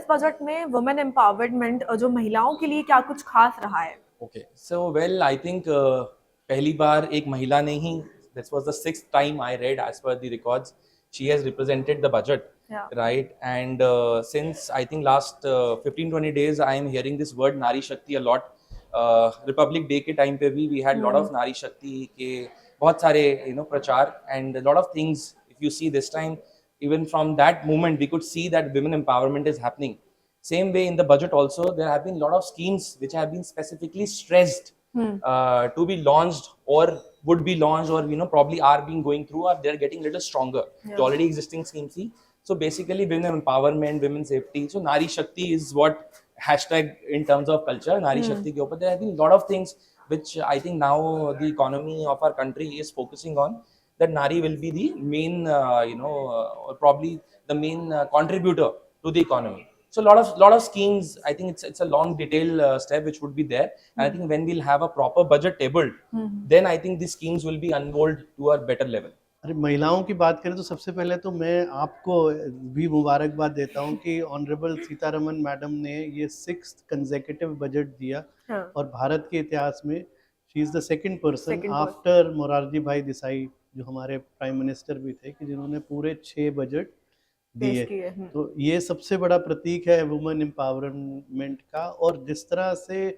Budget में women empowerment जो महिलाओं के लिए क्या कुछ खास रहा है? Okay, so well, I think पहली बार एक महिला ने ही, this was the sixth time I read as per the records, she has represented the budget, Yeah. right? And since I think last 15-20 days, I am hearing this word Nari Shakti a lot. Republic Day के time पे भी we had lot of Nari Shakti के बहुत सारे प्रचार and a lot of things. If you see this time, even from that moment, we could see that women empowerment is happening. Same way in the budget also, there have been a lot of schemes which have been specifically stressed to be launched or would be launched, or probably are being going through, or they're getting a little stronger. Yeah. The already existing schemes. See, so basically women empowerment, women safety. So Nari Shakti is what hashtag in terms of culture. Nari Shakti ke upar there have been a lot of things which I think now the economy of our country is focusing on. That Nari will be the main, or probably the main contributor to the economy. So lot of schemes. I think it's a long detailed step which would be there. And I think when we'll have a proper budget tabled, then I think the schemes will be unrolled to a better level. अरे महिलाओं की बात करें तो सबसे पहले तो मैं आपको भी मुबारकबाद देता हूं कि ऑनरेबल सीतारमन मैडम ने ये 6th कंसेक्यूटिव बजट दिया। हाँ। और भारत के इतिहास में she is the second person after Morarji भाई देसाई, जो हमारे प्राइम मिनिस्टर भी थे, कि जिन्होंने पूरे 6 बजट दिए। तो ये सबसे बड़ा प्रतीक है वुमेन एम्पावरमेंट का। और जिस तरह से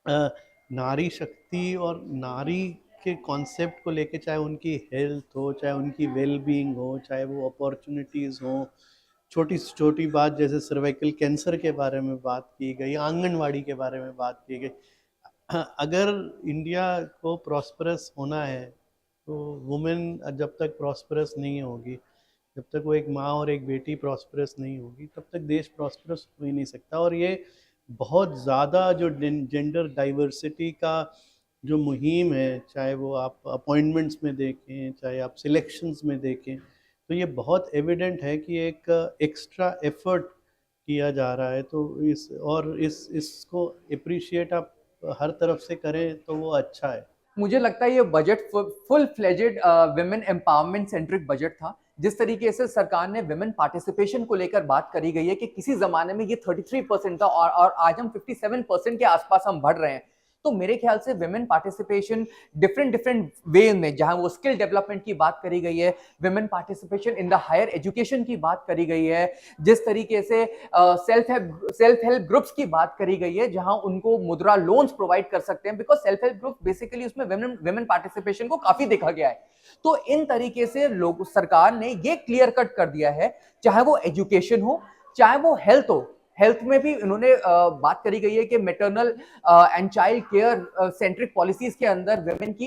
नारी शक्ति और नारी के कॉन्सेप्ट को लेके, चाहे उनकी हेल्थ हो, चाहे उनकी वेलबींग हो, चाहे वो अपॉर्चुनिटीज़ हो, छोटी से छोटी बात जैसे सर्वाइकल कैंसर के बारे में बात की गई, आंगनवाड़ी के बारे में बात की गई। अगर इंडिया को प्रॉस्परस होना है तो वुमेन जब तक प्रॉस्परस नहीं होगी, जब तक वो एक माँ और एक बेटी प्रॉस्परस नहीं होगी, तब तक देश प्रॉस्परस हो ही नहीं सकता। और ये बहुत ज़्यादा जो जेंडर डाइवर्सिटी का जो मुहिम है, चाहे वो आप अपॉइंटमेंट्स में देखें, चाहे आप सिलेक्शंस में देखें, तो ये बहुत एविडेंट है कि एक एक्स्ट्रा एफर्ट किया जा रहा है। तो इसको अप्रिशिएट आप हर तरफ से करें तो वो अच्छा है। मुझे लगता है ये budget full fledged women empowerment centric budget था। जिस तरीके से सरकार ने विमेन पार्टिसिपेशन को लेकर बात करी गई है कि किसी जमाने में ये 33% था और आज हम 57% के आसपास हम बढ़ रहे हैं। तो मेरे ख्याल से विमेन पार्टिसिपेशन डिफरेंट वे में, जहां वो स्किल डेवलपमेंट की बात करी गई है, women participation in the higher education की बात करी गई है, जिस तरीके से सेल्फ हेल्प ग्रुप्स की बात करी गई है, जहां उनको मुद्रा लोन्स प्रोवाइड कर सकते हैं, because self help group basically उसमें विमेन पार्टिसिपेशन को काफी देखा गया है। तो इन तरीके से लोग, सरकार ने ये क्लियर कट कर दिया है, चाहे वो एजुकेशन हो, चाहे वो हेल्थ हो। हेल्थ में भी इन्होंने बात करी गई है कि maternal and child care centric policies के अंदर विमेन की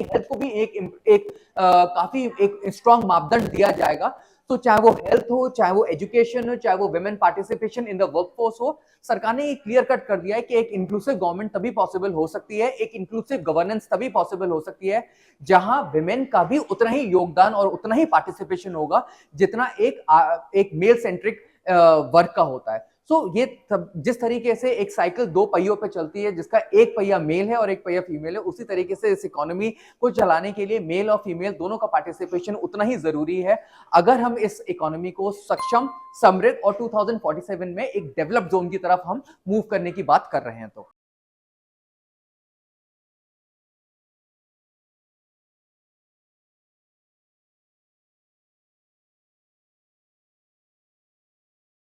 हेल्थ को भी एक काफी एक स्ट्रॉन्ग मापदंड दिया जाएगा। तो चाहे वो हेल्थ हो, चाहे वो एजुकेशन हो, चाहे वो women participation in the workforce हो, सरकार ने ये क्लियर कट कर दिया है कि एक इंक्लूसिव गवर्नमेंट तभी पॉसिबल हो सकती है, एक इंक्लूसिव गवर्नेंस तभी पॉसिबल हो सकती है जहां विमेन का भी उतना ही योगदान और उतना ही पार्टिसिपेशन होगा जितना एक मेल सेंट्रिक वर्क का होता है। सो ये जिस तरीके से एक साइकिल 2 पहियों पे चलती है, जिसका एक पहिया मेल है और एक पहिया फीमेल है, उसी तरीके से इस इकोनॉमी को चलाने के लिए मेल और फीमेल दोनों का पार्टिसिपेशन उतना ही जरूरी है, अगर हम इस इकोनॉमी को सक्षम, समृद्ध और 2047 में एक डेवलप्ड जोन की तरफ हम मूव करने की बात कर रहे हैं। तो